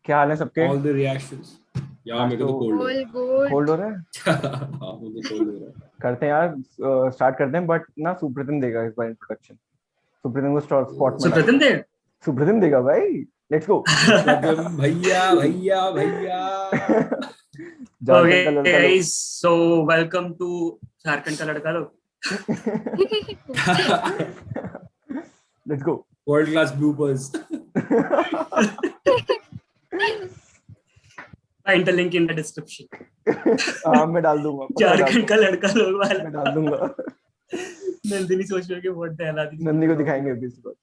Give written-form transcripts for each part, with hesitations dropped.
क्या हाल है सबके? all the reactions. यार आज मेरे को तो तो कोल्ड हो All good. कोल्ड हो रहा है। हाँ मुझे कोल्ड हो रहा है। करते हैं यार, स्टार्ट करते हैं, बट ना सुप्रीतम देगा इस बार इंट्रोडक्शन। सुप्रीतम को स्पॉट में सुप्रतिम देव. सुप्रीतम देगा भाई। Let's go. सुप्रतिम भैया भैया भैया। झारखंड का Okay, लड़का लोग। guys. So welcome to Jharkhand का लड़का लोग. Let's go. World class bloopers. Find the link in the description. हाँ मैं डाल दूंगा, पक्का डाल झारखंड का दूंगा, लड़का लोग मैं वाला. डाल दूंगा। नंदिनी सोच रही है कि वोट दहला दी. नंदी को दिखाएंगे अभी इस बार।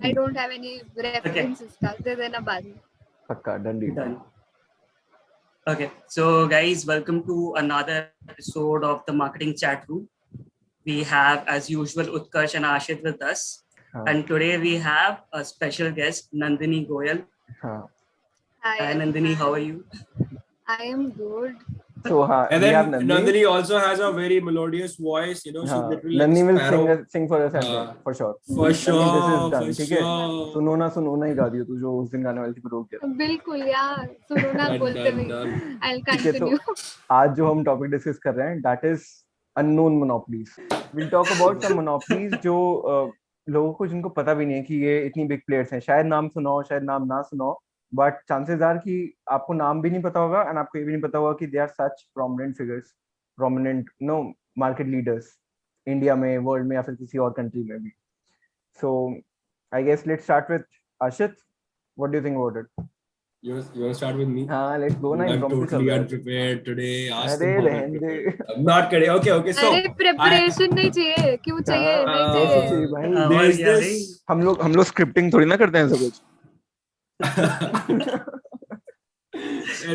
I don't have any references other than a bad. पक्का done deal. Done. Okay, so guys, welcome to another episode of the Marketing Chat Room. We have, as usual, Utkarsh and Ashit with us. हाँ And today we have a special guest, Nandini Goyal. हाँ। Hi Nandini, how are you? I am good. So हाँ, And we have then Nandini. Nandini also has a very melodious voice. You know, she's हाँ, literally like Nandini will sparrow. sing for us as well, for sure. For Nandini, this is sure, done, for ठीक है? sure. सुनो ना ही गा दियो तू जो उस दिन गाने वाली थी, पर रोक दिया था। बिल्कुल यार, सुनो ना Done, बोलते done, हुए. done. I'll ठीक है, तो continue. आज जो हम टॉपिक डिस्कस कर रहे हैं, that is unknown monopolies. We'll talk about some monopolies जो लोगों को जिनको पता भी नहीं है कि ये इतनी बिग प्लेयर्स हैं। शायद नाम सुना हो, शायद नाम ना सुना हो, बट चांसेस आर कि आपको नाम भी नहीं पता होगा एंड आपको ये भी नहीं पता होगा कि they are such prominent figures, prominent market leaders India में, वर्ल्ड में या फिर किसी और कंट्री में भी। So I guess let's start with Ashit. What do you think about it? You want to start with me? हाँ, लेट्स गो ना। I'm totally unprepared today. Ask अरे them how रहने दे। unprepared. I'm not kidding. Okay. So अरे preparation नहीं चाहिए, क्यों चाहिए? नहीं कैसे चाहिए. चाहिए भाई? there's यार, this. हम लोग स्क्रिप्टिंग थोड़ी ना करते हैं सब कुछ।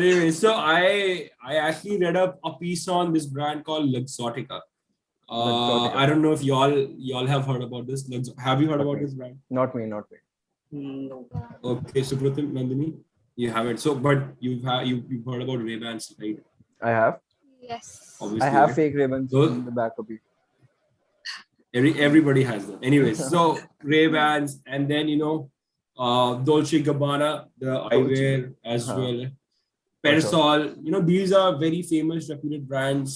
Anyway, so I actually read a piece on this brand called Luxottica. Luxottica. I don't know if y'all have heard about this. Have you heard about this brand? Not me. No. Okay, Supratim, Nandini, you haven't. So, but you've heard about Ray-Bans, right? I have. Yes. Obviously, I have right? fake Ray-Bans Those- in the back of it. Everybody has them. Anyways, so Ray-Bans, and then Dolce Gabbana, the eyewear as Huh. well. Persol, these are very famous, reputed brands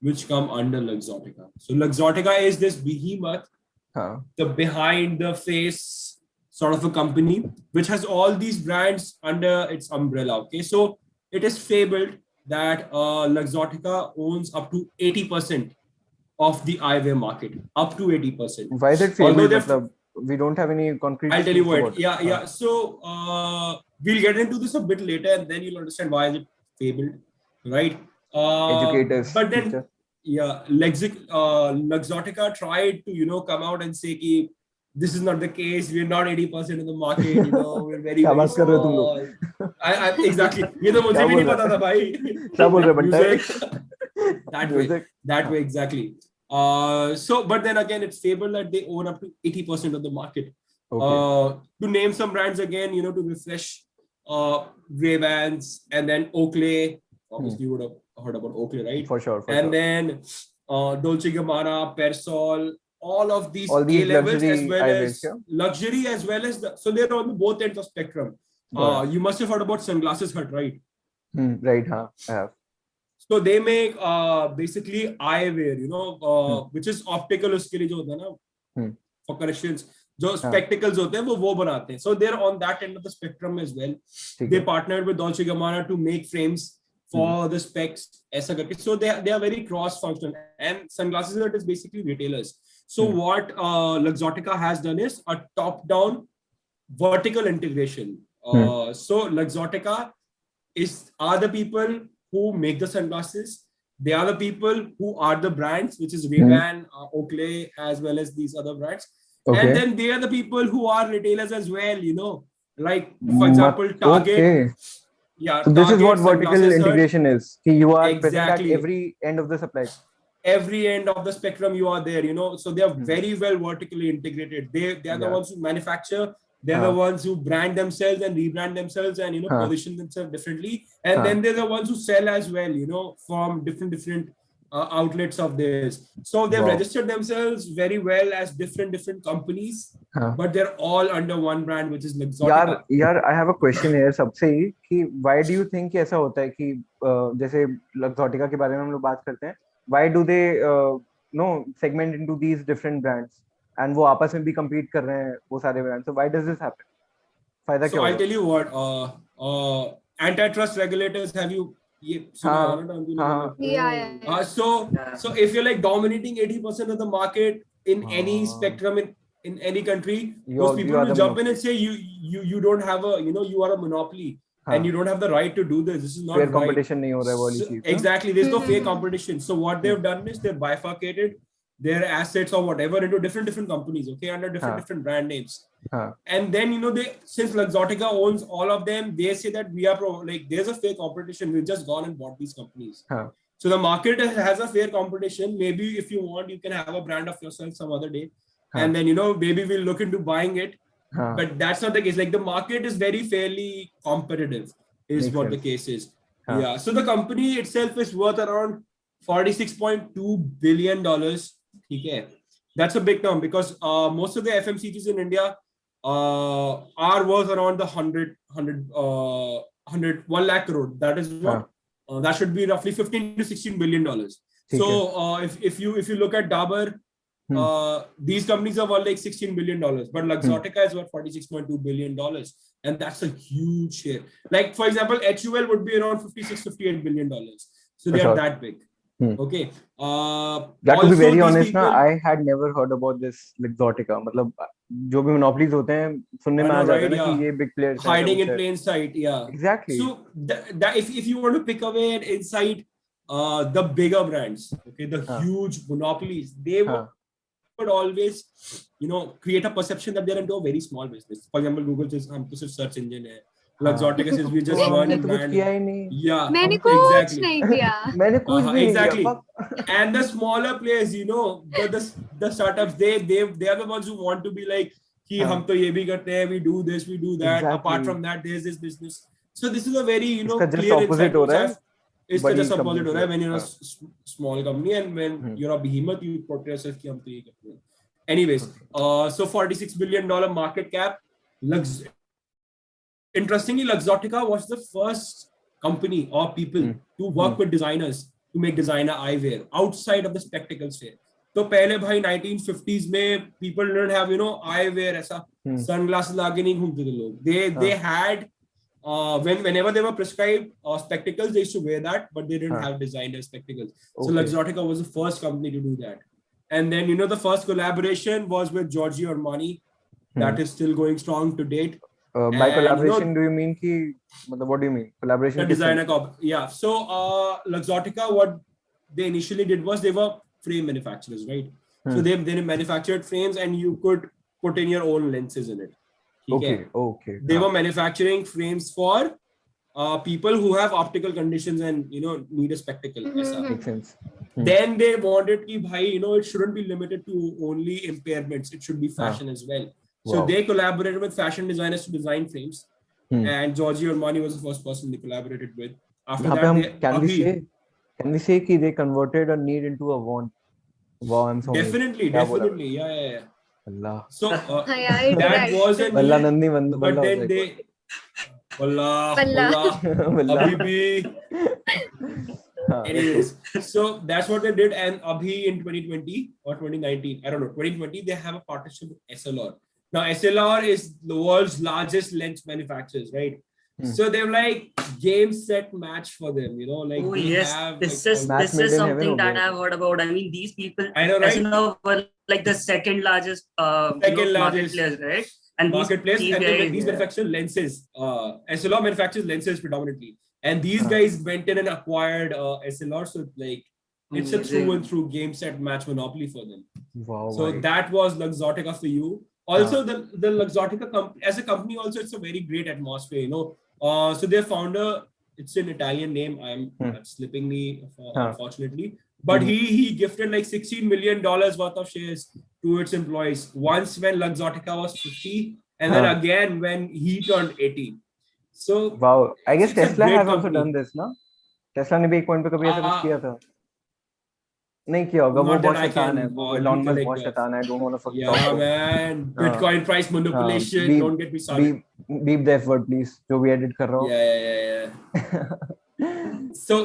which come under Luxottica. So Luxottica is this behemoth, हाँ. the behind the face sort of a company which has all these brands under its umbrella. Okay, so it is fabled that Luxottica owns up to 80% of the eyewear market, up to 80%. Why is it Although fabled? they've- मतलब, we don't have any concrete. I'll tell you proof what. about it. Yeah. So we'll get into this a bit later, and then you'll understand why is it fabled, right? Educators. But then, teacher. yeah, Luxottica tried to come out and say कि this is not the case. We're not 80% of the market. We're very क्या very बात कर रहे हो तुम small. लोग? Exactly. ये तो मुझे क्या भी बोल नहीं रहे पता था भाई. क्या बोल रहे बंटा? Music. That way exactly. But then again, it's fabled that they own up to 80% of the market. Okay. To name some brands again, to refresh, Ray-Bans, and then Oakley. Obviously, you would have heard about Oakley, right? For sure. And then Dolce Gabbana, Persol, all of these A-levels luxury as well eyewears, as yeah? luxury as well as so they're on both ends of spectrum. You must have heard about Sunglasses Hut, right? Right. हाँ. I have. So they make basically eyewear, which is optical उसके लिए जो होता है ना, for corrections, जो spectacles होते हैं वो बनाते हैं. So they're on that end of the spectrum as well. They partnered with Dolce Gabbana to make frames for the specs. ऐसा करके. So they are very cross functional, and Sunglasses Hut is basically retailers. So what Luxottica has done is a top-down vertical integration. So Luxottica are the people who make the sunglasses. They are the people who are the brands, which is Ray-Ban, Oakley, as well as these other brands. Okay. And then they are the people who are retailers as well, like for example, Target. Okay. Yeah. So this is Target, what vertical Sunglasses Hut. integration is. You are present Exactly. at every end of the supply. Every end of the spectrum you are there, so they are very well vertically integrated. They are the ones who manufacture. They're the ones who brand themselves and rebrand themselves and position themselves differently. And then they're the ones who sell as well, from different outlets of theirs. So they've Wow. registered themselves very well as different companies, हाँ. but they're all under one brand, which is यार Luxottica. यार I have a question here सबसे ही कि why do you think कि ऐसा होता है कि जैसे Luxottica के बारे में हम लोग बात करते हैं, why do they no segment into these different brands and वो आपस में भी compete कर रहे हैं वो सारे brands, so why does this happen? फायदा So क्या I'll होगा? tell you what, antitrust regulators, have you ये सुना हाँ, होगा ना term के हाँ, लिए? Yeah. So if you're like dominating 80% of the market in any हाँ. spectrum in any country, You those are- people you are will the jump in monopoly. and say you don't have a, you are a monopoly हाँ. and you don't have the right to do this. This is not Fair right. competition नहीं हो रहा है वो वाली So, चीज ना? exactly, there's no fair Mhm. competition. So what they've done is they've bifurcated their assets or whatever into different companies, okay, under हाँ. different brand names. हाँ. And then they, since Luxottica owns all of them, they say that we are like there's a fair competition. We've just gone and bought these companies. हाँ. So the market has a fair competition. Maybe if you want, you can have a brand of yourself some other day, and then maybe we'll look into buying it. हाँ. But that's not the case. Like the market is very fairly competitive, is Makes what sense. the case is. Huh. Yeah. So the company itself is worth around $46.2 billion. Okay. That's a big term because most of the FMCGs in India are worth around the 1 lakh crore. That is what that should be roughly 15 to 16 billion dollars. So if you look at Dabur, these companies are worth like $16 billion, but Luxottica is worth $46.2 billion, and that's a huge share. Like for example, HUL would be around $56-58 billion. So they are that big. Okay. That to be very honest ना, I had never heard about this Luxottica. मतलब जो भी monopolies होते हैं सुनने में आ जाता है ना कि ये big players हैं. Hiding in plain sight, yeah. Exactly. So that if you want to pick away an insight, the bigger brands, okay, the huge monopolies, they would always, create a perception that they're into a very small business. For example, Google says हम तो सिर्फ search engine है. Luxottica says we just one brand. Yeah, मैंने कुछ नहीं किया. मैंने कुछ भी नहीं exactly. किया. And the smaller players, the startups, they are the ones who want to be like कि हम तो ये भी करते हैं, we do this, we do that. Exactly. Apart from that, there's this business. So this is a very इसका just clear opposite हो रहा है. इसका just opposite हो रहा है when you're a small company and when you're a behemoth, you portray yourself कि हम तो ये करते हैं. Anyways, so $46 billion market cap. Interestingly, Luxottica was the first company or people to work with designers to make designer eyewear outside of the spectacle sphere. तो पहले भाई 1950s में people didn't have eyewear ऐसा sunglasses लाके नहीं घूमते थे लोग. They had whenever they were prescribed spectacles, they used to wear that, but they didn't have designer spectacles. So Luxottica was the first company to do that. And then the first collaboration was with Giorgio Armani. That is still going strong to date. By collaboration, do you mean ki? What do you mean? Collaboration. The designer yeah. So Luxottica, what they initially did was they were frame manufacturers, right? So they manufactured frames, and you could put in your own lenses in it. Okay. They were manufacturing frames for people who have optical conditions and need a spectacle. Makes sense. Then they wanted ki bhai, it shouldn't be limited to only impairments. It should be fashion as well. So they collaborated with fashion designers to design frames, and Giorgio Armani was the first person they collaborated with. After that, can we say कि they converted a need into a want? Wow, I'm so definitely, yeah. Allah. So yeah, that was a Allah Nandi but then they Allah Habibi. Anyways, so that's what they did, and Abhi in 2020 or 2019, I don't know, 2020, they have a partnership with SLR. Now, SLR is the world's largest lens manufacturers, right? So they're like game, set, match for them, like oh yes, have, this like, is something that I've heard about. I mean, these people, I know, right? SLR were like the second largest market players, right? And marketplace, and these manufacture lenses. SLR manufactures lenses predominantly, and these guys went in and acquired SLR. So it's a through and through game, set, match monopoly for them. Wow. So that was Luxottica for you. Also, the Luxottica company as a company, also it's a very great atmosphere. So their founder, it's an Italian name. I'm slipping me unfortunately, but he gifted like $16 million worth of shares to its employees. Once when Luxottica was 50, and then again when he turned 80. So wow, I guess Tesla has also done this, no? Tesla ने भी एक point पे कभी ऐसा कुछ किया था. नहीं किया होगा, वो Not that बहुत I शैतान है, can वो एलन मस्क recollect बहुत that. शैतान है, I don't want to talk Yeah, to man. हाँ Bitcoin price manipulation. beep Don't get me started. beep the F word please, जो भी edit कर रहा हो. Yeah. So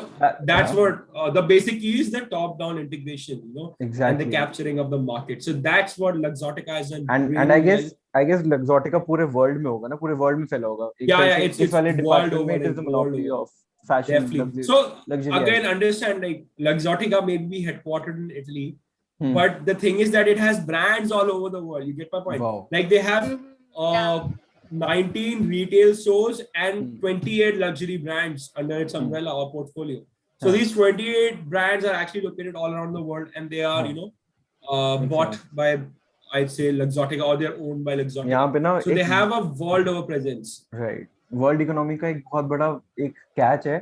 that's हाँ, what the basic key is, the top-down integration, and the exactly. capturing of the market. So that's what Luxottica has done And really well. I guess Luxottica पूरे world में होगा ना, पूरे world में फैला होगा एक Yeah, तरह yeah, से. इस it's वाले world डिपार्टमेंट में over, it is like the world monopoly over. of fashion, Definitely. So luxury again, items. understand, like Luxottica may be headquartered in Italy, Hmm. but the thing is that it has brands all over the world. You get my point? Wow. Like they have Yeah. 19 retail stores and Hmm. 28 luxury brands under its umbrella or portfolio. So Huh. these 28 brands are actually located all around the world, and they are, Huh. Makes bought sense. by, I'd say, Luxottica, or they're owned by Luxottica. यहाँ पे ना So they एक have a world over presence. Right world economy का एक बहुत बड़ा एक catch है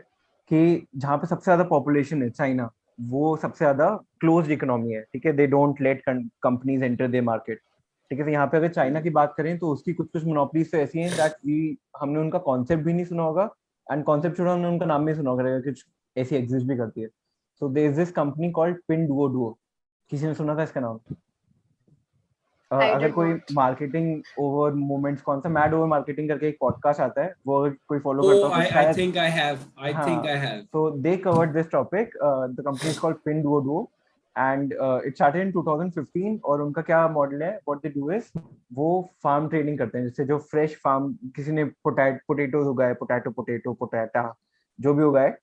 कि जहाँ पे सबसे ज्यादा पॉपुलेशन है चाइना, वो सबसे ज्यादा क्लोज्ड इकोनॉमी है. ठीक है, they don't let companies enter their market. ठीक है, तो यहाँ पे अगर चाइना की बात करें तो उसकी कुछ कुछ मोनोपोलीज तो ऐसी हैं दैट वी हमने उनका कॉन्सेप्ट भी नहीं सुना होगा, एंड कॉन्सेप्ट छोड़ा, हमने उनका नाम भी सुना होगा, कुछ ऐसी एग्जिस्ट भी करती है. So there is this company called Pinduoduo. किसी ने सुना था इसका नाम? I अगर did कोई not. मार्केटिंग ओवर मोमेंट्स, कौन सा मैड ओवर मार्केटिंग करके एक पॉडकास्ट आता है, वो अगर कोई फॉलो करता Oh, हो तो I शायद. think I have. I think I have. So they covered this topic. The company is called Pinduoduo, and it started in 2015. और उनका क्या मॉडल है? What they do is वो फार्म ट्रेडिंग करते हैं, जैसे जो फ्रेश फार्म, किसी ने पोटैटोज उगाए, पोटैटा जो भी उगाए,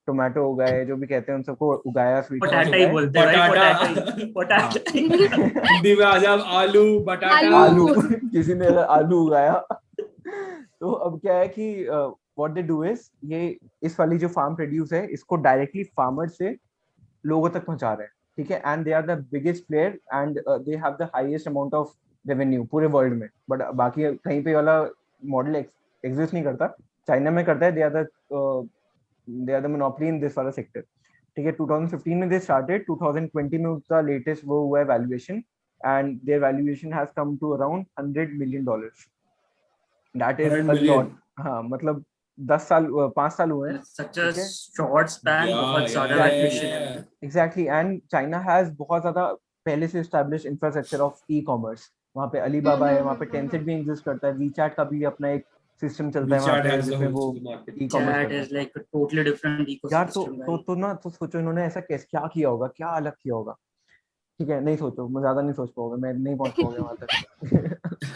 टोमेटो उगाए, जो भी कहते हैं उन सबको उगाया, स्वीट पोटैटा ही बोलते हैं भाई, Potata. पोटैटा. हिंदी में आ जाओ, आलू, बटाटा. आलू किसी ने अगर आलू उगाया तो अब क्या है कि व्हाट दे डू इज ये इस वाली जो फार्म प्रोड्यूस है इसको डायरेक्टली फार्मर से लोगों तक पहुंचा रहे हैं. ठीक है, and they are the biggest player and they have the highest amount of revenue पूरे वर्ल्ड में. बट बाकी कहीं पे वाला मॉडल एग्जिस्ट नहीं करता, चाइना में करता है. They are the monopoly in this वाला सेक्टर. ठीक है, 2015 में दे स्टार्टेड, 2020 में उसका लेटेस्ट वो हुआ है valuation, and their valuation has come to around $100 million. That is 100 a million. lot. हाँ, मतलब 5 साल हुए हैं. Such a short span, बहुत ज्यादा valuation है. Exactly, and China has बहुत ज्यादा पहले से established infrastructure of e-commerce. वहाँ पे अलीबाबा है, वहाँ पे Tencent भी exist करता है, WeChat का भी अपना एक सिस्टम चलता है वहाँ पे जिसमें वो e-commerce Chat is like a totally different यार. ecosystem. तो ना तो सोचो इन्होंने ऐसा क्या किया होगा, क्या अलग किया होगा. ठीक है, नहीं सोचो, मैं ज्यादा नहीं सोच पाऊंगा, मैं नहीं पहुंच पाऊंगा वहां तक.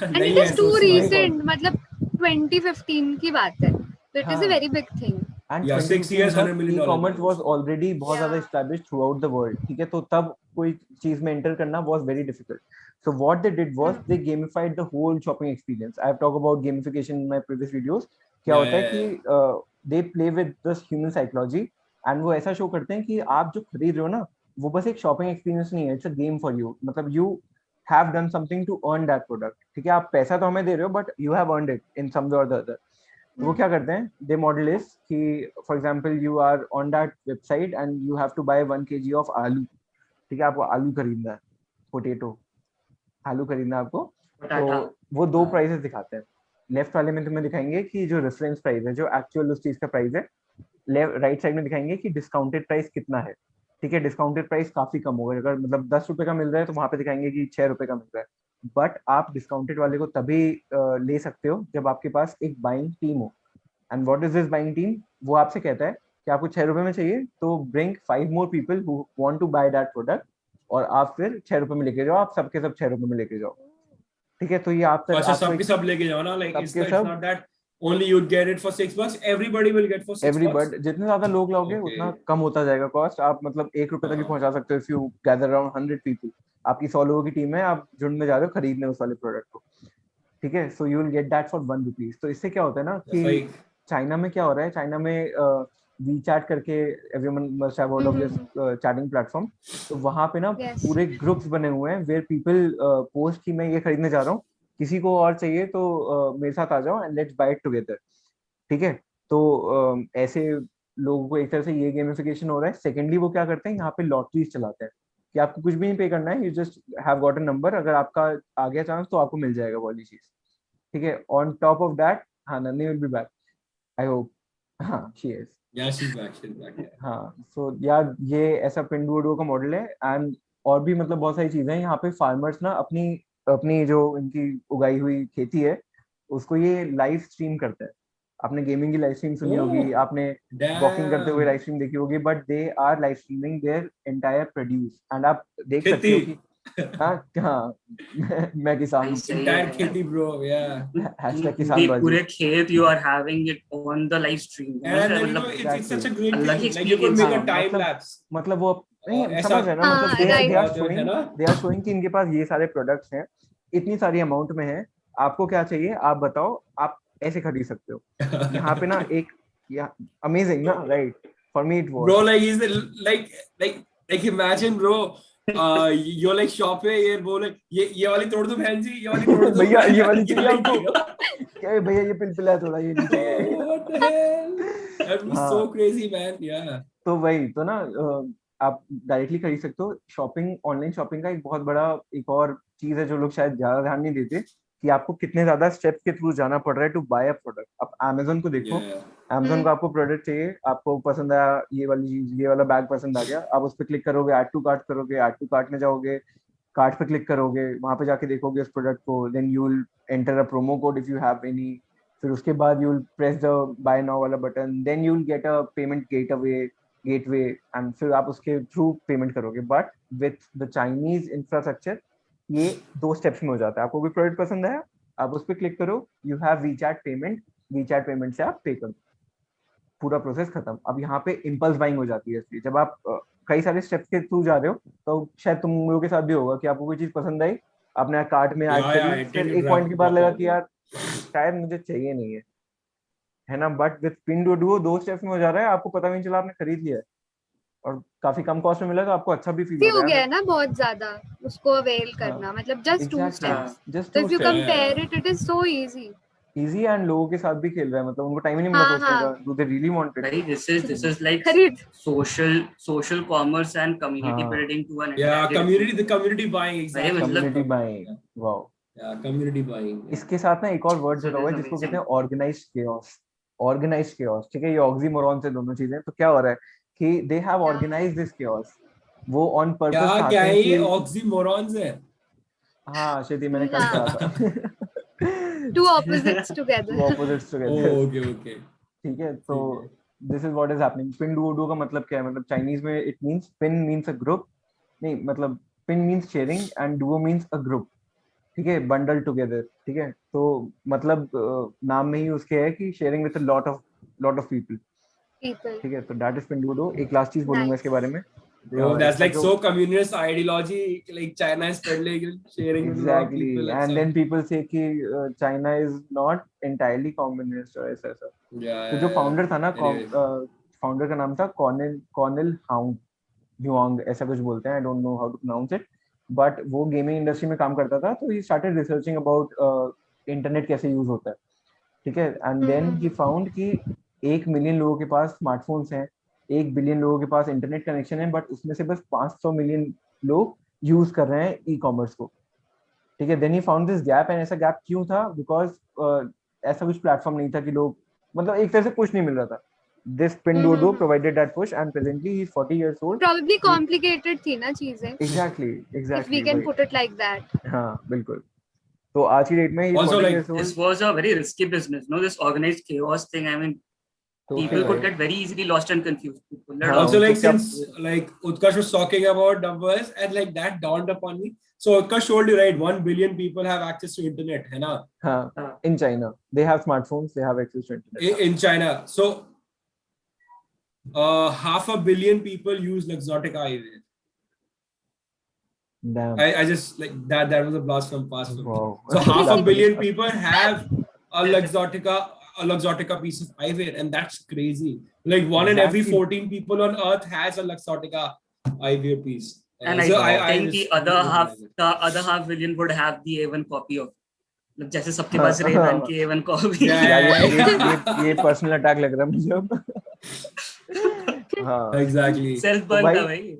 And it is too recent, मतलब 2015 की बात है, so it is a very big thing. And Yeah, 6 years, $100 million. E-commerce was already बहुत ज्यादा Yeah. established throughout the world. ठीक है, तो तब कोई चीज में enter करना was very difficult. So what they did was they gamified the whole shopping experience. I have talked about gamification in my previous videos. क्या होता है कि they play with this human psychology and वो ऐसा show करते हैं कि आप जो खरीद रहे हो ना, वो बस एक शॉपिंग एक्सपीरियंस नहीं है, it's a game for you. मतलब you have done something to earn that product. ठीक है, आप पैसा तो हमें दे रहे हो but you have earned it in some way और द अदर. तो वो क्या करते हैं, दे मॉडल इज कि for example you are on that website and you have to buy 1 kg of aloo. ठीक है, आपको आलू खरीदना है, पोटैटो आलू खरीदना है आपको. तो वो दो प्राइसेस दिखाते हैं. लेफ्ट वाले में तुम्हें दिखाएंगे कि जो रेफरेंस प्राइस है, जो एक्चुअल उस चीज का प्राइस है. राइट साइड में दिखाएंगे कि डिस्काउंटेड प्राइस कितना है. ठीक है, डिस्काउंटेड प्राइस काफी कम होगा, अगर मतलब 10 रुपए का मिल रहा है तो वहां पे दिखाएंगे कि 6 रुपए का मिल रहा है. बट आप डिस्काउंटेड वाले को तभी ले सकते हो जब आपके पास एक बाइंग टीम हो. And what is this buying team? वो आपसे कहता है कि आपको 6 रुपए में चाहिए तो bring 5 more people who want to buy that product, और आप फिर 6 रुपए में लेके जाओ, आप सबके सब 6 रुपए में लेके जाओ. ठीक है, तो ये आप तक अच्छा, सबके सब लेके जाओ ना, like it's not that only you'd get it for $6, everybody will get for $6. Everybody, जितने ज्यादा लोग लाओगे उतना कम होता जाएगा कॉस्ट. आप मतलब 1 रुपए तक भी पहुंचा सकते हो if you gather around 100 people. आपकी 100 लोगों की टीम है, आप झुंड में जा रहे हो खरीदने उस वाले प्रोडक्ट को. ठीक है, so you will get that for 1 रुपी. तो इससे क्या होता है ना कि चाइना में क्या हो रहा है, चाइना में WeChat करके everyone must have heard of this chatting platform. तो वहां पे ना पूरे ग्रुप्स बने हुए हैं वेयर पीपल पोस्ट कि मैं ये खरीदने जा रहा हूँ, किसी को और चाहिए तो मेरे साथ आ जाओ and let's buy it together. ठीक है, तो ऐसे लोगों को एक तरह से ये गेमिफिकेशन हो रहा है. सेकेंडली वो क्या करते हैं, यहाँ पे लॉटरीज चलाते हैं कि आपको कुछ भी नहीं पे करना है, you just have got a number, अगर आपका आ गया चांस तो आपको मिल जाएगा वाली चीज. ठीक है, ऑन टॉप ऑफ दैट, हाँ Nanni will be back I hope. हाँ she is. Yeah, she's back. Yeah. हाँ so यार ये ऐसा पिंडुओडुओ का मॉडल है एंड और भी मतलब बहुत सारी चीजें हैं यहाँ पे फार्मर्स ना अपनी अपनी जो इनकी उगाई हुई खेती है उसको ये लाइव स्ट्रीम करते हैं. आपने गेमिंग की लाइव स्ट्रीम सुनी होगी, Oh, आपने वॉकिंग करते हुए damn. लाइव स्ट्रीम देखी होगी, but they are live streaming their entire produce and आप देख सकते हो खेती. कि हाँ मैं किसान हूँ. सही Entire है. खेती, bro. Yeah. हैशटैग किसान ये बाजी. पूरे खेत you are having it on the live stream. And then you know मतलब it's such a great अलग thing. He Like you could make a हाँ, time मतलब- lapse. मतलब वो नहीं ऐसा- समझ रहे ना, हाँ, मतलब right. दे आर शोइंग कि इनके पास ये सारे प्रोडक्ट्स हैं, इतनी सारी अमाउंट में है, आपको क्या चाहिए आप बताओ, आप ऐसे खरीद सकते हो. यहाँ पे ना एक अमेजिंग ना, right? For me it was Bro, like he's like imagine, bro. You're like shop है ये बोले ये वाली तोड़ दो बहन जी, ये वाली तोड़ दो भैया ये वाली चाहिए वाली आपको, क्या भैया ये पिलपिला है थोड़ा, ये नहीं चाहिए. What the hell? That was so crazy, man. Yeah. तो वही तो ना, आप डायरेक्टली खरीद सकते हो. शॉपिंग, ऑनलाइन शॉपिंग का एक बहुत बड़ा एक और चीज है जो लोग शायद ज्यादा ध्यान नहीं देते, कि आपको कितने ज्यादा स्टेप्स के थ्रू जाना पड़ रहा है टू बाय अ प्रोडक्ट. आप Amazon को देखो, Yeah. Amazon को आपको प्रोडक्ट चाहिए, आपको पसंद आया ये वाली चीज, ये वाला बैग पसंद आ गया, आप उस पर क्लिक करोगे, ऐड टू कार्ट करोगे, ऐड टू कार्ट में जाओगे, कार्ट पे क्लिक करोगे, वहां पे जाके देखोगे उस प्रोडक्ट को, then you will enter a promo code if you have any, फिर उसके बाद you will press the buy now वाला button, then you will get a payment gateway and फिर आप उसके थ्रू पेमेंट करोगे. But with the Chinese infrastructure ये 2 steps में हो जाता है. आपको कोई प्रोडक्ट पसंद आया, आप उस पर क्लिक करो, यू हैव वीचैट पेमेंट से आप पे करो, पूरा प्रोसेस खत्म. अब यहाँ पे इम्पल्स बाइंग हो जाती है. इसलिए जब आप कई सारे स्टेप्स के थ्रू जा रहे हो, तो शायद तुम लोगों के साथ भी होगा कि आपको कोई चीज पसंद आई, आपने कार्ट में ऐड Yeah, करी, it फिर did एक पॉइंट के बाद drop लगा off. कि यार शायद मुझे चाहिए नहीं है ना. बट विथ पिंडुओडुओ 2 स्टेप्स में हो जा रहा है, आपको पता भी नहीं चला आपने खरीद लिया है, और काफी कम कॉस्ट में मिला, तो आपको अच्छा भी फील हो गया है ना बहुत ज्यादा उसको अवेल करना, मतलब just 2 steps. Just So if you steps. compare it, it is so easy. Easy and लोगों के साथ भी खेल रहा है, मतलब उनको टाइम ही नहीं मिला हाँ, सोचने हाँ. का, do they really want it. भाई this is like खरीद. social commerce and community हाँ. building to an Yeah, entire the community buying, exactly. मतलब- community buying, wow. Yeah, community buying. Yeah. इसके साथ ना एक और वर्ड जुड़ा हुआ है That is जिसको amazing. कहते हैं ऑर्गेनाइज्ड केओस. ठीक है, ये ऑक्सी मोरॉन से दोनों चीजें. तो क्या हो रहा है कि they have organised this chaos, वो ऑन पर्पस क्या चाहते क्या हैं है ये कि oxymorons है? हाँ शेती मैंने कल हाँ. कहा था. Two opposites together. Opposites Oh, together. okay. ठीक है, तो this is what is happening. Pinduoduo का मतलब क्या है? मतलब चाइनीज में it means, pin means a group, नहीं मतलब pin means sharing and Duo means a group. ठीक है, बंडल टुगेदर. ठीक है, तो मतलब नाम में ही उसके है कि sharing with a lot of people. People. ठीक है, तो दैट इज पिंडुओडुओ. एक लास्ट चीज बोलूंगा Nice. इसके बारे में. Bro, that's like जो- so communist ideology. Like China is spreading, sharing with a lot of exactly, people. and then people say कि China is not entirely communist और ऐसा. Yeah. तो जो फाउंडर था ना, Anyway. फाउंडर का नाम था कॉर्नेल ह्युआंग, ऐसा कुछ बोलते हैं, I don't know how to pronounce it, but वो गेमिंग इंडस्ट्री में काम करता था. तो he started researching about internet कैसे यूज होता है. ठीक है, एंड देन ही फाउंड कि 1 मिलियन लोगों के पास स्मार्टफोन्स हैं, 1 बिलियन लोगों के पास इंटरनेट कनेक्शन है, बट उसमें से बस 500 मिलियन लोग यूज कर रहे हैं ई कॉमर्स को. ठीक है, then he found this gap. And ऐसा गैप क्यों था? बिकॉज ऐसा कुछ प्लेटफॉर्म नहीं था कि लोग, मतलब एक तरह से पुश नहीं मिल रहा था. This Pinduoduo provided that push, and presently he's 40 years old. Probably complicated थी ना चीजें. Exactly. If we can put it like that. हाँ बिल्कुल. तो आज की डेट में he's Also, 40 like, years old. This was a very risky business, no? This organized chaos thing. I mean, people could get very easily lost and confused. People हाँ, Also, like, उनको since like Utkarsh was talking about numbers, and like that dawned upon me. So Utkarsh told you, right? 1 billion people have access to internet, है ना? हाँ, in China they have smartphones, they have access to internet. In China, so 500 million people use Luxottica eyewear. Damn. I just like that. That was a blast from past. Wow. So 500 million people have a Luxottica piece of eyewear, and that's crazy. Like 1 in every Exactly. 14 people on earth has a Luxottica eyewear piece. And So I think just- the other half billion would have the A1 copy of. मतलब जैसे सबके पास Ray-Ban की A1 copy. Yeah, यार ये personal attack लग रहा है मुझे अब. हाँ, Exactly. Self burn भाई- था भाई.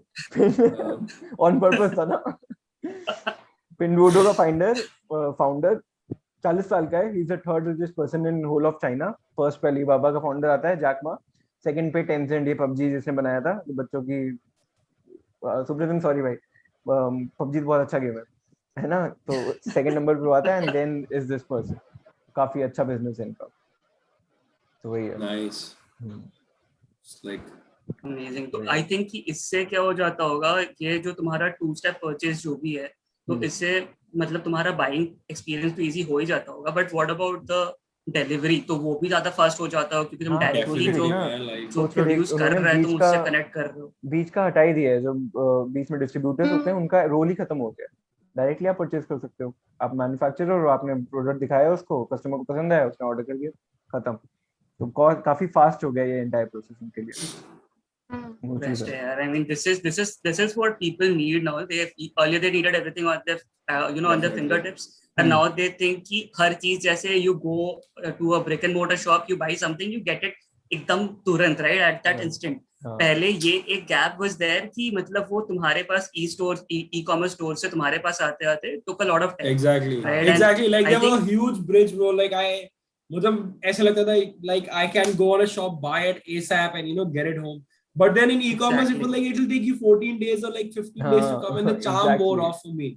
on purpose था ना. Pinduoduo का फाउंडर 40 साल का है. He's the third richest person in whole of China. First पे Alibaba का founder आता है जैक मा. Second पे Tencent, ये PUBG जिसने बनाया था बच्चों की. सुब्रतन सॉरी भाई, PUBG तो बहुत अच्छा गेम है ना. तो second नंबर पे आता है and then is this person. काफी अच्छा बिजनेस है इनका. तो वही है. Nice. It's like amazing. तो आई थिंक कि इससे क्या हो जाता होगा, ये जो तुम्हारा 2 स्टेप परचेज जो भी है, तो इससे मतलब तुम्हारा बाइंग एक्सपीरियंस तो इजी हो ही जाता होगा. But what about the delivery? तो वो भी ज्यादा फास्ट हो जाता हो क्योंकि तुम डायरेक्टली जो प्रोड्यूस कर रहे हो तुम उससे कनेक्ट कर रहे हो. बीच का हटा ही दिया है. जो बीच में डिस्ट्रीब्यूटर्स होते हैं उनका रोल ही खत्म हो गया. डायरेक्टली आप परचेज कर सकते हो. आप मैन्युफैक्चरर हो, आपने प्रोडक्ट दिखाया उसको, कस्टमर को पसंद आया, उसने ऑर्डर कर दिया, खत्म. तो काफी फास्ट हो गया ये एंटायर प्रोसेस उनके लिए. Best, yeah. I mean, this is what people need now. Earlier they needed everything on their on their fingertips, and now they think कि हर चीज जैसे you go to a brick and mortar shop, you buy something, you get it एकदम तुरंत, right, at that instant. पहले ये एक gap was there कि मतलब वो तुम्हारे पास e-commerce stores से तुम्हारे पास आते आते took a lot of time. Exactly, right? exactly. Like there was a huge bridge, bro. Like मतलब ऐसा लगता था like I can go on a shop, buy it ASAP, and get it home. But then in e-commerce, it was like it will take you 14 days or like 15 days to come, and the charm wore off for me.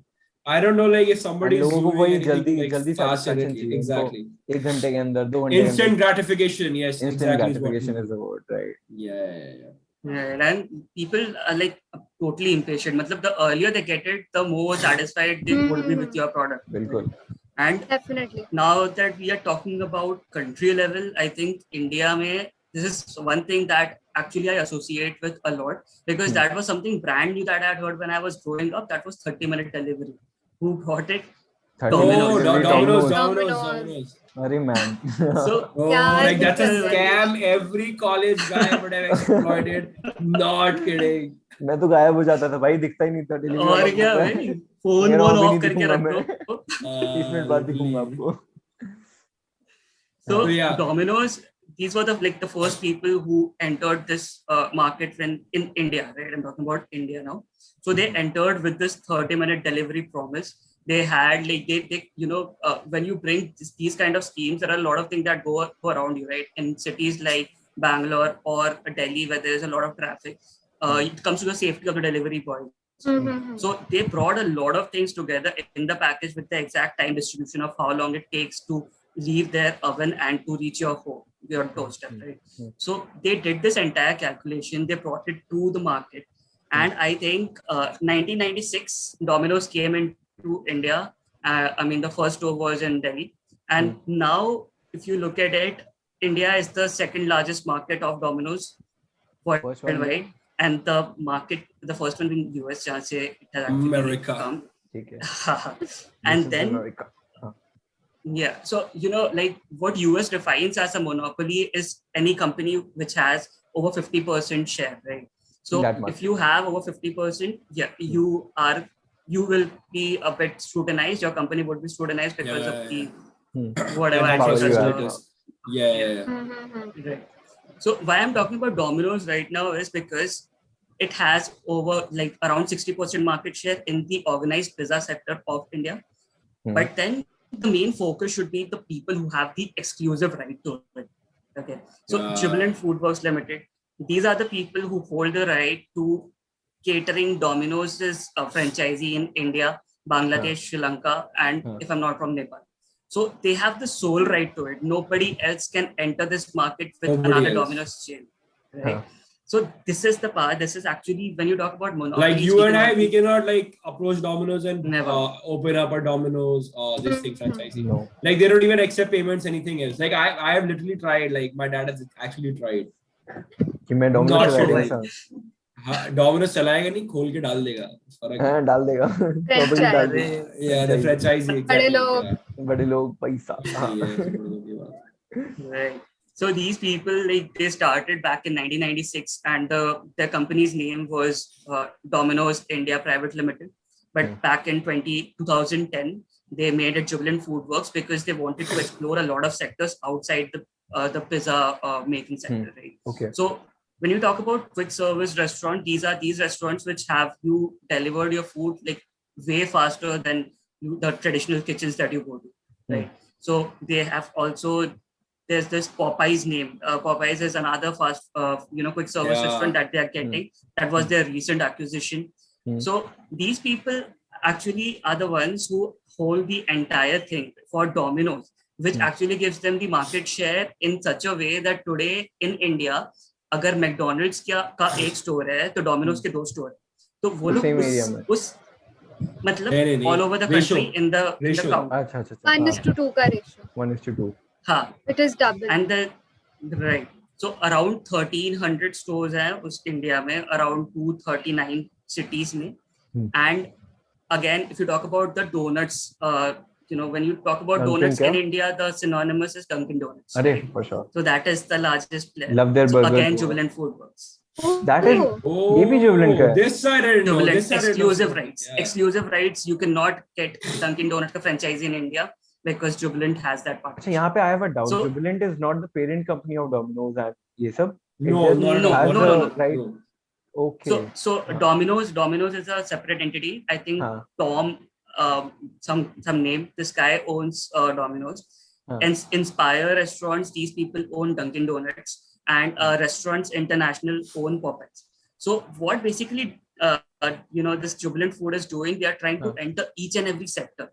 I don't know, like if somebody is doing anything like faster, exactly. 1 घंटे के अंदर, 2 घंटे. Instant gratification, yes. Instant gratification is the word, right? Yeah. And people are like totally impatient. मतलब the earlier they get it, the more satisfied they would be with your product. बिल्कुल. And definitely. Now that we are talking about country level, I think India में this is one thing that actually I associate with a lot, because that was something brand new that I had heard when I was growing up. That was 30-minute delivery. Who brought it? Domino's. Arey man. So like that's a scam. Every college guy would have exploited. Not kidding. मैं तो गायब हो जाता था भाई, दिखता ही नहीं था डिलीवरी. और क्या भाई, फोन ऑफ करके रख दो. 30 मिनट बाद दिखूंगा आपको. So Domino's, these were the first people who entered this market in India, right? I'm talking about India now. So they entered with this 30-minute delivery promise. They had like they when you bring these kind of schemes, there are a lot of things that go around you, right? In cities like Bangalore or Delhi, where there's a lot of traffic, it comes to the safety of the delivery boy. So they brought a lot of things together in the package with the exact time distribution of how long it takes to leave their oven and to reach your home, your doorstep, right? So they did this entire calculation. They brought it to the market, and I think 1996 Domino's came into India. I mean, the first store was in Delhi, and now if you look at it, India is the second largest market of Domino's worldwide, and the first one in US, jahan se it has actually America. come. Okay. And then America. Yeah, so like what US defines as a monopoly is any company which has over 50% share, right? So if you have over 50%, yeah, you will be a bit scrutinized. Your company would be scrutinized because of the whatever actions. Yeah. Right. So why I'm talking about Domino's right now is because it has over like around 60% market share in the organized pizza sector of India, but then the main focus should be the people who have the exclusive right to it. Okay, so Jubilant FoodWorks Limited, these are the people who hold the right to catering Domino's franchisee in India, Bangladesh, Sri Lanka, and if I'm not wrong, Nepal. So they have the sole right to it. Nobody else can enter this market with another Domino's chain, right? So this is the part. This is actually when you talk about monopoly. Like you and I, we cannot like approach Domino's and open up a Domino's this thing franchisee. No. Like they don't even accept payments, anything else. Like I have literally tried. Like my dad has actually tried. कि मैं Domino's Domino's चलाएगा नहीं, खोल के डाल देगा. हाँ, डाल देगा. Yeah, the franchisee. बड़े लोग पैसा. Right. So these people, like, they started back in 1996, and their company's name was Domino's India Private Limited. But back in 2010, they made it Jubilant FoodWorks because they wanted to explore a lot of sectors outside the pizza making sector, right? Okay. So when you talk about quick service restaurant, these are these restaurants which have you delivered your food like way faster than the traditional kitchens that you go to, right? So they have also, there's this Popeyes name. Popeyes is another fast, quick service restaurant that they are getting. That was their recent acquisition. So these people actually are the ones who hold the entire thing for Domino's, which actually gives them the market share in such a way that today in India, अगर McDonald's का एक store है तो Domino's के 2 store है, तो वो लोग उस मतलब all over the country in the count. अच्छा 1:2 का ratio. 1:2. हाँ. It is double. And right. So around 1300 stores हैं उस इंडिया में, around 239 cities में. And again, if you talk about the donuts, when you talk about Dunkin' donuts in India, the synonymous is Dunkin' Donuts. Arey, for sure. So that is the largest player. Love their burger. Again, Jubilant FoodWorks. That is ये भी Jubilant का है. This I didn't know. Jubilant exclusive rights. Yeah. Exclusive rights. You cannot get Dunkin' Donuts का franchise in India because Jubilant has that part. अच्छा, यहाँ पे I have a doubt. Jubilant is not the parent company of Domino's and ये सब. No. Right. Okay. So Domino's is a separate entity. I think Tom, some name. This guy owns Domino's. And Inspire Restaurants, these people own Dunkin' Donuts, and Restaurants International own Popeyes. So what basically this Jubilant Food is doing, they are trying to enter each and every sector,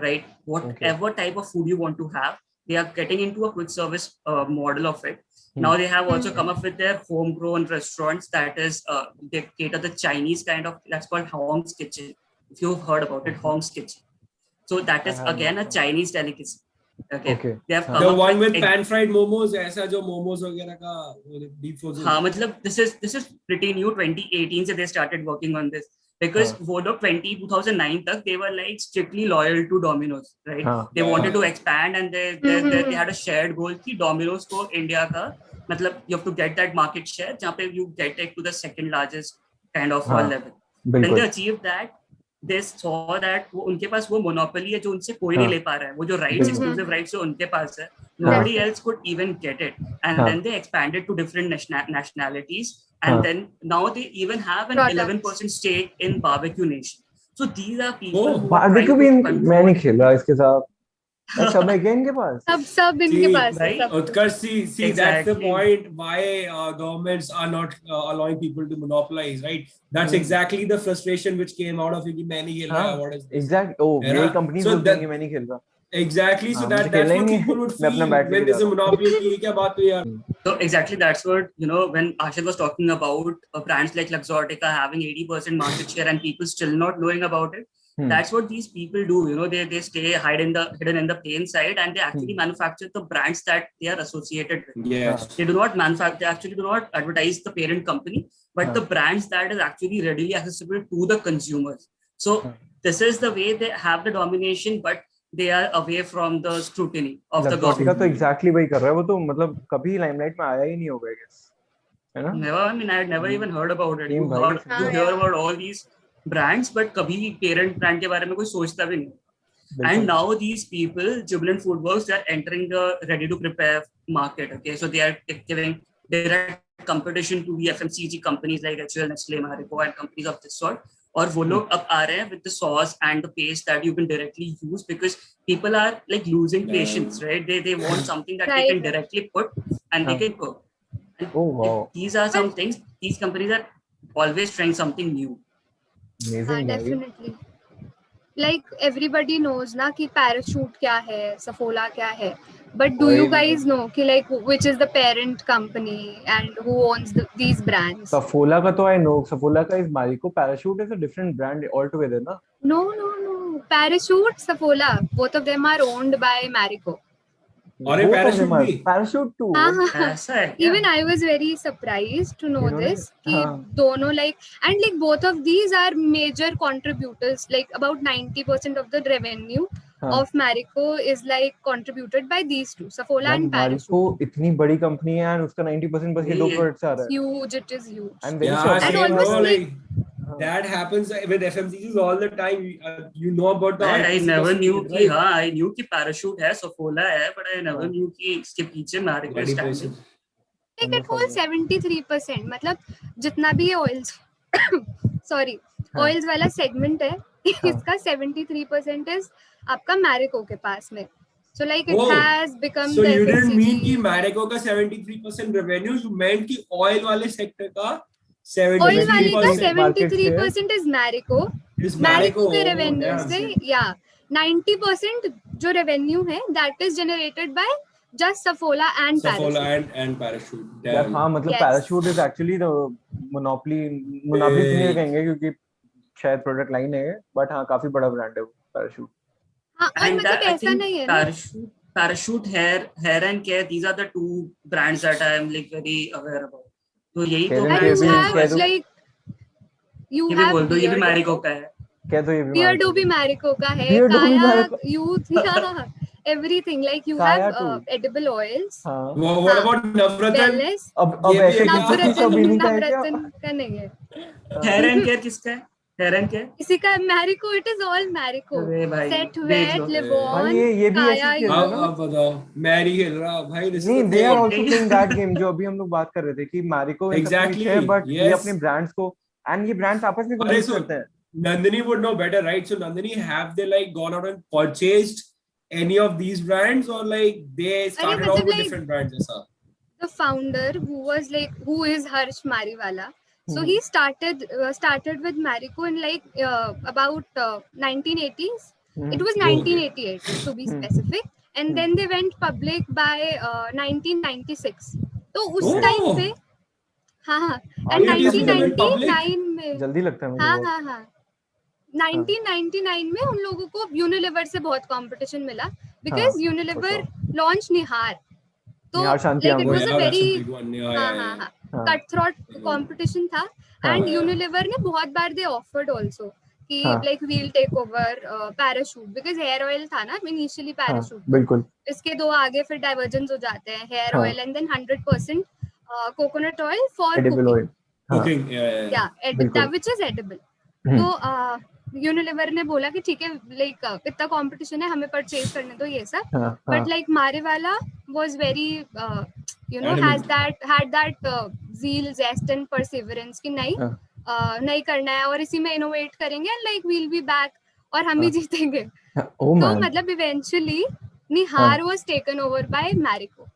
right? Whatever type of food you want to have, they are getting into a quick service model of it. Now they have also come up with their homegrown restaurants, that is they cater the Chinese kind of, that's called Hong's Kitchen. If you've heard about it, Hong's Kitchen. So that is again a Chinese delicacy. Okay. They have the one with pan fried momos, ऐसा जो momos वगैरह का deep frozen. हाँ, मतलब this is pretty new. 2018 से they started working on this because वो लोग 2009 तक they were like strictly loyal to Domino's, right? They wanted to expand and they had a shared goal कि Domino's को India का मतलब you have to get that market share जहाँ पे you get it to the second largest kind of level. When they achieved that, they saw that वो उनके पास वो monopoly है जो उनसे कोई नहीं ले पा रहा है, वो जो rights, exclusive rights जो उनके पास है, nobody else could even get it. And then they expanded to different nationalities, and then now they even have an 11% stake in Barbecue Nation. So these are people who Barbecue भी मैंने खेला इसके साथ. सब है इनके पास. सब इनके पास है. Utkarsh, see, that's the point why governments are not allowing people to monopolize, right? That's exactly the frustration which came out of it. मैं नहीं खेल रहा. What is this? Exactly. Oh, मेरी company बोलती है मैं नहीं खेल रहा. Exactly. So that's what people would feel when there's a monopoly. ये क्या बात हुई यार? So exactly that's what, when Ashit was talking about brands like Luxottica having 80% market share and people still not knowing about it. That's what these people do. They stay hidden in the plain side, and they actually manufacture the brands that they are associated with. Yes. They do not manufacture. They actually do not advertise the parent company, but the brands that is actually readily accessible to the consumers. So this is the way they have the domination, but they are away from the scrutiny of the government. तो exactly वही कर रहा है वो, तो मतलब कभी limelight में आया ही नहीं होगा, I guess. है ना? Never. I mean, I had never even heard about it. You hear about all these brands, but कभी parent brand के बारे में कोई सोचता भी नहीं. And now these people, Jubilant FoodWorks, they are entering the ready-to-prepare market. Okay, so they are giving direct competition to the FMCG companies like HUL, Nestle, Marico, and companies of this sort. और वो लोग अब आ रहे हैं with the sauce and the paste that you can directly use, because people are like losing patience, right? They want something that they can directly put and they can cook. And these are some things. These companies are always trying something new. Amazing. Definitely. Like everybody knows ना कि Parachute क्या है, Saffola क्या है. But do you guys know कि like which is the parent company and who owns these brands? Saffola का तो I know. Saffola का is Marico. Parachute is a different brand altogether, ना? No. Parachute, Saffola, both of them are owned by Marico. और Parachute too. Even I was very surprised to know this कि दोनों like, and like both of these are major contributors. Like about 90% of the revenue of Marico is like contributed by these two, Saffola and Parachute. Marico इतनी बड़ी company है and उसका 90% बस ये दो products आ रहा है. Huge, it is huge. I'm very shocked. And almost like that happens with FMCGs all the time. You know about the. I never knew कि I knew कि Parachute है, Saffola है, but I never knew कि इसके पीछे Marico stands. Like it falls 73%. मतलब जितना भी ये oils, sorry, oils वाला segment है, इसका 73% is आपका Marico के पास में. So like it Oh, has become so the you didn't mean कि FMCG. Marico का 73% revenue, you meant कि oil वाले sector का Oil वाले का 73% 73% is Marico. is Marico Marico. के Oh, revenue damn, से sick. yeah 90% जो revenue है that is generated by just Saffola and Saffola Parachute. and Parachute. यार Damn. हाँ मतलब Yes. Parachute is actually the monopoly तो नहीं कहेंगे क्योंकि शायद प्रोडक्ट लाइन है, बट हाँ काफी बड़ा ब्रांड है वो पैराशूट. हाँ और And मतलब I ऐसा think नहीं है ना. Parachute, hair and care, these are the two brands that I am like very aware about. तो यही तो Hair and brands care हैं भी- जो कह ऐसे दो. you ये भी have बोल दो, ये भी Beardo. Marico का है. कह दो ये भी Beardo भी Marico का है. Beardo भी Kaya Marico. Youth everything like you Kaya have too. edible oils. हाँ. What about Navratan? Wellness. अब ये भी ऐसे एक कुछ Navratna- सब नवरत्न इन्हीं का है क्या? नवरत्न का नहीं है. Hair and care किसका है? Hair and care? इसी का Marico. It is all Marico. अरे भाई, Set देख Wet, लो. Livon, भाई ये भी ऐसे Kaya खेल रहे हैं ना? अब बताओ मैरी खेल रहा भाई. This is नहीं, the they are thing. also playing that game जो अभी हम लोग बात कर रहे थे कि मैरिको इन सब के Exactly, पीछे है, बट ये yes. अपने ब्रांड्स को एंड ये ब्रांड्स आपस में अरे compete so करते हैं. Nandini would know better, right? So Nandini, have they like gone out and purchased any of these brands, or like they started out मतलब with like- different brands? ऐसा? the founder who is Harsh Mariwala. So he started with Marico in like about 1980s. It was 1988 to be specific, and then they went public by 1996. तो उस time पे हाँ and It is even public? 1999 में जल्दी लगता है मुझे हाँ बहुत. हाँ हाँ 1999 में उन लोगों को Unilever से बहुत कंपटीशन मिला because हाँ, Unilever for sure. launched Nihar. तो निहार शांति like it Amod. was a Yeah, that's very big one. Yeah, हाँ yeah, हाँ yeah. हाँ हाँ. cutthroat competition था हाँ. and Unilever ने बहुत बार they offered also कि हाँ. like we'll take over Parachute because hair oil था ना initially हाँ, Parachute. बिल्कुल. इसके दो आगे फिर divergence हो जाते हैं hair हाँ. oil and then 100% coconut oil for Edible cooking. oil. हाँ, Cooking. Yeah. Yeah, बिल्कुल. which is edible. हम्म. तो यूनिलीवर ने बोला कि ठीक है लाइक इतना कंपटीशन है हमें परचेज करने दो ये सब हाँ, बट हाँ. लाइक मारेवाला was very you know Adamant. had that zeal zest and perseverance कि नहीं हाँ. नहीं करना है और इसी में इनोवेट करेंगे and like we'll be back और हम ही हाँ. जीतेंगे. Oh तो man. मतलब eventually Nihar was taken over by Marico.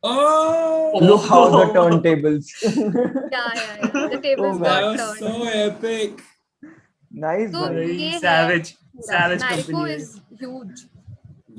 Oh, Look how the turntables. Yeah, the tables Oh, got that was turned. so epic. Nice. तो भाई. ये है savage मैरिको company है. Is huge.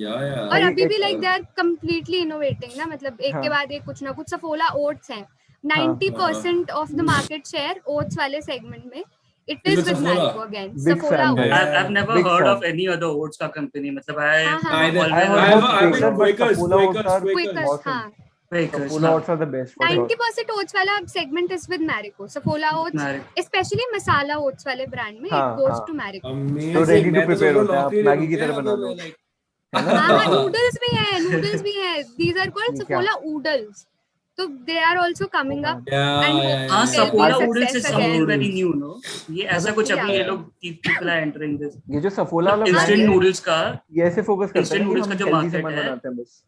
Yeah. और भाई अभी भी एक- like they are completely innovating ना मतलब एक हाँ. के बाद एक कुछ ना कुछ. सफोला ओट्स हैं 90% of the market share oats वाले सेगमेंट में it Is is it with Saffola? Marico again. Big Saffola fan, oats. भाई. I've never Big heard fan. of any other oats का company. मतलब I हाँ, हाँ. Neither. always I I heard have Quakers, been but Quakers, Saffola oats Quakers, are Quakers. Quakers, awesome. हाँ. Quakers, Saffola हाँ. oats are the best for sure. 90% oats वाला segment is with Marico. Saffola oats Marico. Specially masala oats वाले brand में हाँ, it goes हाँ. To Marico. Amazing. तो ready to मैं तो prepare सोच होते हैं, रहा आप नौकरी मैगी की ले तरह लूँ, बना मैं लो. like- है ना? हाँ नूडल्स भी है दीज आर कॉल्ड क्या? सफोला oodles. तो they are also coming up Yeah, and yeah, hope yeah, हाँ, yeah. Saffola Success oodles is again. something very new, no? ये ऐसा कुछ अभी Yeah. ये लोग people are entering this. ये जो सफोला वाला brand Instant है, noodles का ये ऐसे फोकस करता है Instant कि noodles हम का जो हेल्दी market सामान है. बनाते हैं बस.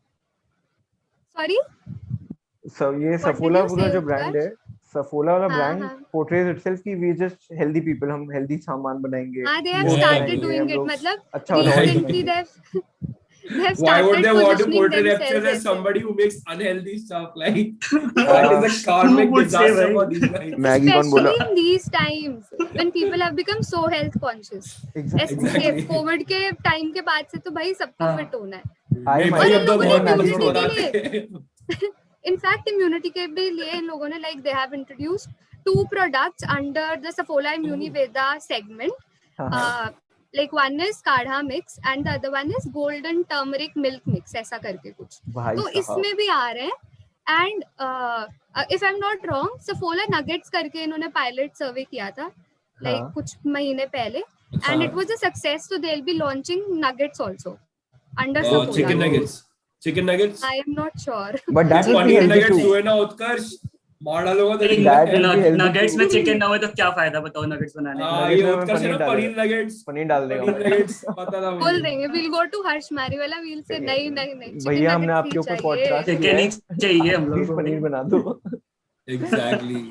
सॉरी ये What सफोला did you पूरा say, जो ब्रांड Utkarsh? है, सफोला वाला हाँ, ब्रांड हाँ. पोर्ट्रेज इटसेल्फ कि वी जस्ट हेल्दी पीपल, हम हेल्दी सामान बनाएंगे. हाँ they have Yeah, started yeah, doing हम it लोग मतलब अच्छा वाला oil recently बनाएंगे. they have Why would started they want to positioning portray themselves themselves as ऐसे. somebody who makes unhealthy stuff? Like that is a karmic Who would say, disaster right? for these guys. Maggi कौन बोला? Especially in these times when people have become so health conscious. Exactly. Covid के time के बाद से तो भाई सबको हाँ. फिट होना है. आई भाई और अब इन तो लोगों बहुत ने मैगी immunity के बनाते हैं. इनफैक्ट इम्यूनिटी के भी लिए इन लोगों ने like they have introduced 2 products under the Saffola Immuniveda segment. Like one is काढ़ा mix and the other one is golden turmeric milk mix ऐसा करके कुछ. भाई तो साहब. इसमें भी आ रहे हैं and if I'm not wrong Saffola nuggets करके इन्होंने पायलट सर्वे किया था like हाँ. कुछ महीने पहले and it was a success so they'll be launching nuggets also under Saffola. Chicken nuggets. Chicken nuggets. I am not sure. But that will be Paneer healthy nuggets too. हुए ना उत्कर्ष मार डालूंगा तो That will be healthy nuggets too. में chicken ना हो तो क्या फायदा बताओ nuggets बनाने का. हाँ Nuggets ये में उत्कर्ष है पनीर ना डालेगा. पनीर nuggets. पनीर डाल देगा. पनीर nuggets पता था बोल मुझे. देंगे we'll go to Harsh Mariwala we'll say नहीं नहीं नहीं chicken भैया हमने nuggets आपके नहीं ऊपर चाहिए. पॉडकास्ट Chicken ही चाहिए हम प्लीज लोग पनीर को. बना दो. Exactly.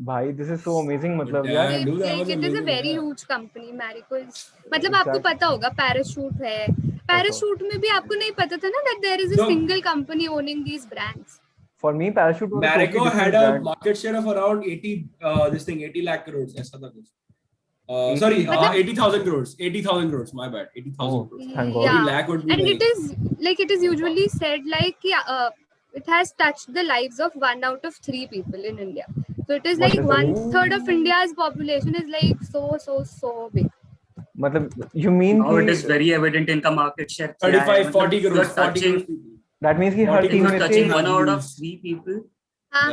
भाई दिस इज सो अमेजिंग. मतलब Yeah. यार Dude, that Like was it is a amazing, very yeah. huge company. Marico is मतलब आपको Exactly. पता होगा Parachute है पैराशूट में भी आपको नहीं पता था ना that there is a single company owning these brands. For me, Parachute was Marico a had a brand. market share of around 80 lakh crores. ऐसा था कुछ. Sorry, 80,000 crores. 80,000 crores. My bad. 80,000 crores. Thank God. 80 lakh would be And like, it is usually said like it has touched the lives of 1 out of 3 people in India. So it is What like does that 1/3 of India's population is like so big. मतलब you mean Now कि it is very evident इनका market share. 35, 40 crores. 40 crores people. that means कि हर 40 तीन You're में से touching 1 out of 3 people. हाँ,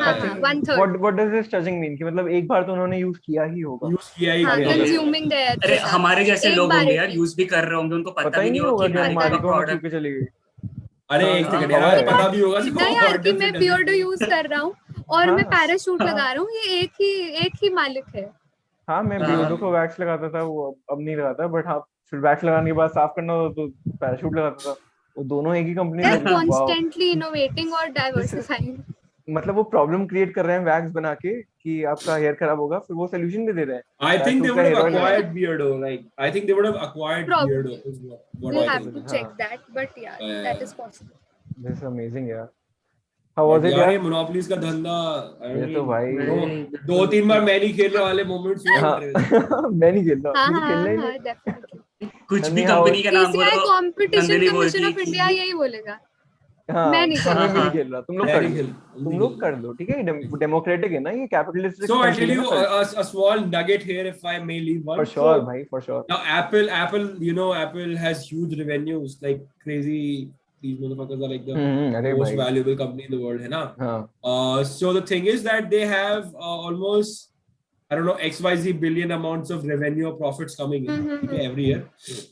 1/3. what does this touching mean कि मतलब एक बार तो उन्होंने यूज किया ही होगा. Use किया ही हाँ, होगा. consuming the अरे हमारे जैसे एक लोग बार होंगे ही. यार, यूज भी कर रहे होंगे, उनको पता ही नहीं होगा कि Marico हमारी का को product. छू के चली गई. अरे एक हाँ, सेकंड हवा यार है. पता भी होगा पता है यार कि मैं बियर्डो यूज कर रहा हूँ और मैं हाँ. पैराशूट लगा रहा हूँ, ये एक ही मालिक है. हाँ मैं हाँ. बियर्डो को वैक्स लगाता था, वो अब नहीं लगाता, बट हाँ फिर वैक्स लगाने के बाद साफ करना हो तो पैराशूट लगाता था. वो दोनों एक ही कंपनी They're में. Wow. constantly innovating or diversifying. मतलब वो प्रॉब्लम क्रिएट कर रहे हैं वैक्स बना के कि आपका हेयर खराब होगा, फिर वो सोल्यूशन भी दे रहे हैं. I think they Parachute would का have hair oil है. acquired Beardo. Like I think they would have acquired Probably. Beardo. Is what We'll I have think. to check that, but yeah, that is possible. This is amazing यार. How was it यार ये यार? Monopolies का धंधा. ये तो भाई. दो तीन बार मैं नहीं खेलने वाले मोमेंट्स हुए हाँ. हमारे. मैं नहीं खेलता, हाँ मुझे खेलना ही हाँ नहीं. definitely. कुछ भी नंदी, कंपनी का नाम PCI बोलो, Competition नंदिनी Commission बोलती of है India कि यही बोलेगा. हाँ, मैं नहीं मैं भी खेलता. नहीं खेल रहा. तुम लोग मैं कर नहीं लो. खेल. तुम लोग कर लो, ठीक है. डेमोक्रेटिक है ना ये, capitalistic. So I'll tell you a small nugget here, if I may leave one. For sure, So, bhai, for sure. now Apple, you know, Apple has huge revenues, like crazy. These motherfuckers are like the अरे most भाई. valuable company in the world, है ना? हाँ. So the thing is that they have almost, I don't know, XYZ billion amounts of revenue or profits coming in okay, every year,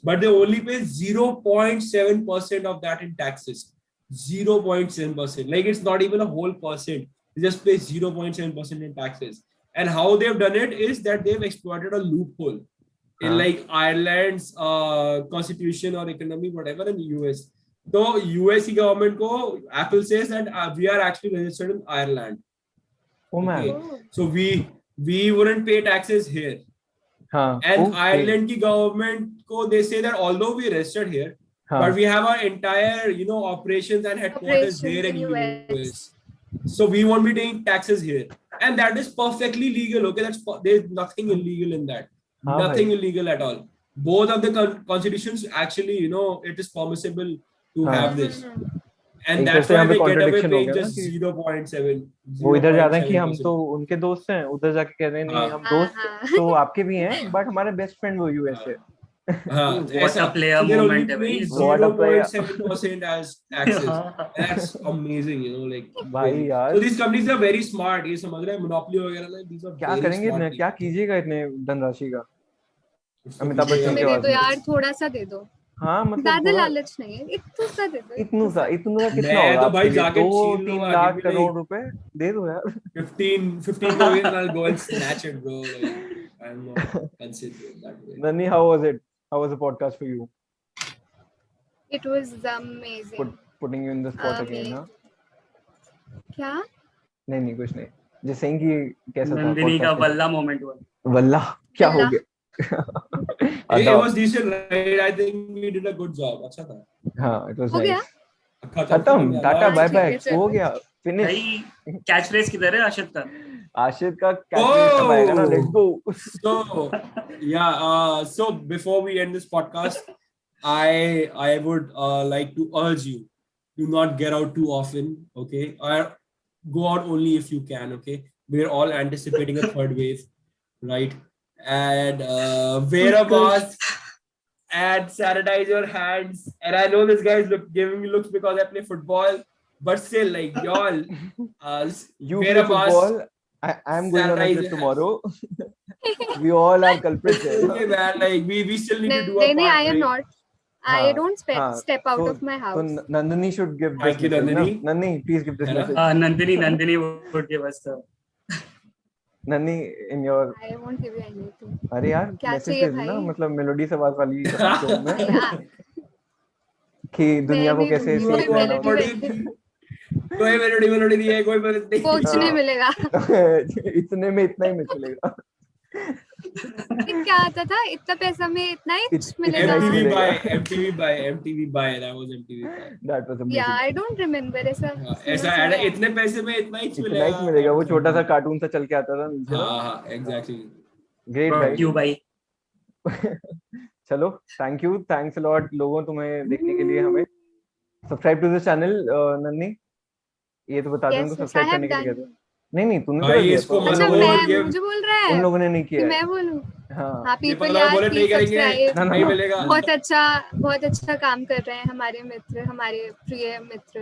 but they only pay 0.7% of that in taxes. 0.7%. Like it's not even a whole percent. They just pay 0.7% in taxes. And how they've done it is that they've exploited a loophole in like Ireland's constitution or economy, whatever, in the US. So US government ko Apple says that we are actually registered in Ireland. Oh man. Okay. So we wouldn't pay taxes here. And okay. Ireland ki government ko they say that although we registered here, but we have our entire, you know, operations and headquarters there in US. So we won't be paying taxes here, and that is perfectly legal. Okay, there's nothing illegal in that. Nothing illegal at all. Both of the constitutions actually, you know, it is permissible to have this, and that's why they get away paying just 0.7. वो इधर जाते हैं कि हम तो उनके दोस्त हैं, उधर जाके कहते हैं नहीं हम दोस्त तो आपके भी हैं, बट हमारे बेस्ट फ्रेंड वो यूएस है. What a player moment है भाई. 0.7% as taxes. That's amazing, you know, like. भाई यार. So these companies are very smart. ये समझ रहे हैं monopoly वगैरह ना, these are क्या करेंगे इतने, क्या कीजिएगा इतने धनराशि का? अमिताभ बच्चन के बाद तो यार थोड़ा सा दे दो. हाँ मतलब ज्यादा लालच नहीं है, इतना सा दे दो. इतना कितना मैं होगा? तो भाई जाके 2-3 लाख करोड़ रुपए दे दो यार. 15 million I'll go and snatch it, bro. Like, I'm not considering that way. Nani, how was it? How was the podcast for you? It was amazing. Putting you in the spot again, ना? क्या? नहीं कुछ नहीं. Just saying कि कैसा था? नंदिनी का वल्ला moment हुआ. वल्ला क्या हो गया? It was decent, right? I think we did a good job. अच्छा था. हाँ, it was हो गया? nice. खत्म. Tata bye bye. हो गया. Finish. भाई कैच फ्रेज किधर है आशित का? आशित का कैच आएगा ना. Let's go. So yeah. So before we end this podcast, I would like to urge you to not get out too often. Okay, or go out only if you can. Okay, we're all anticipating a third wave, right? And wear a mask and sanitize your hands. And I know this guy is giving me looks because I play football, but still, like y'all, you wear play a mask. Football. I am going on a trip tomorrow. We all are culprits. Okay, man. Like we still need to do our part. I am right? not. I don't step out of my house. So Nandini should give Thank this you, message. Nandini. Nandini, please give this message. Nandini would give us the. Nandini, in your. I won't give you anything. अरे यार message दे देना, मतलब melody से आवाज वाली show में कि दुनिया को कैसे कोई मेलोडी नहीं है, कोई मेलोडी कुछ नहीं मिलेगा. इतने में इतना ही मिलेगा. क्या आता था, इतना पैसा में इतना ही मिलेगा। MTV buy, that was MTV buy. That was amazing. Yeah, I don't remember ऐसा ऐसा इतने पैसे में इतना ही मिलेगा। वो छोटा सा कार्टून सा चल के आता था नीचे। हाँ, exactly. Great guys. You buy. चलो, thanks a lot लोगों तुम्हें देखने के लिए हमें। Subscribe to this channel, नन्नी। ये तो बता दो उनको सब्सक्राइब करने के लिए। नहीं तूने तो किया। अच्छा मुझे बोल रहा है, उन लोगों ने नहीं किया। मैं बोलूं? हाँ, people यार नहीं करेंगे, नहीं मिलेगा। बहुत अच्छा काम कर रहे हैं हमारे प्रिय मित्र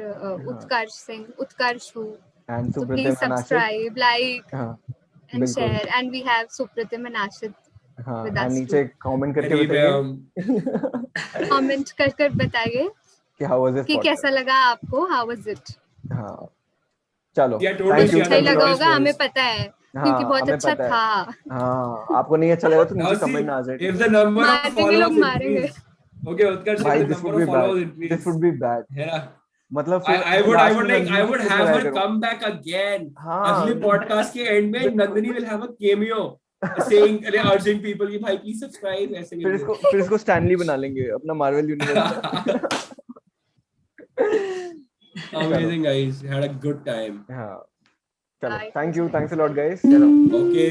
उत्कर्ष सिंह, उत्कर्ष हूँ। And so please subscribe, like and share, and we have Supratim and Ashit with us. नीचे कमेंट करके बताइए। कमेंट कर बताइए कि how was it? कि कैसा लगा आपको? How was it? हाँ, चलो। अच्छा लगा होगा, हमें पता है क्योंकि बहुत अच्छा था। हाँ, आपको नहीं अच्छा लगा तो नीचे कमेंट ना आ जाए। If the number of followers increase, okay, Utkarsh, भाई, if the number of followers increase, this would be bad. Yeah. मतलब I would have her come back again. अगले podcast के end में Nandini will have a cameo saying, urging people कि भाई please subscribe ऐसे। फिर इसको स्टैनली बना लेंगे अपना Marvel universe. Amazing guys, had a good time. हाँ, चलो, thanks a lot guys। Okay.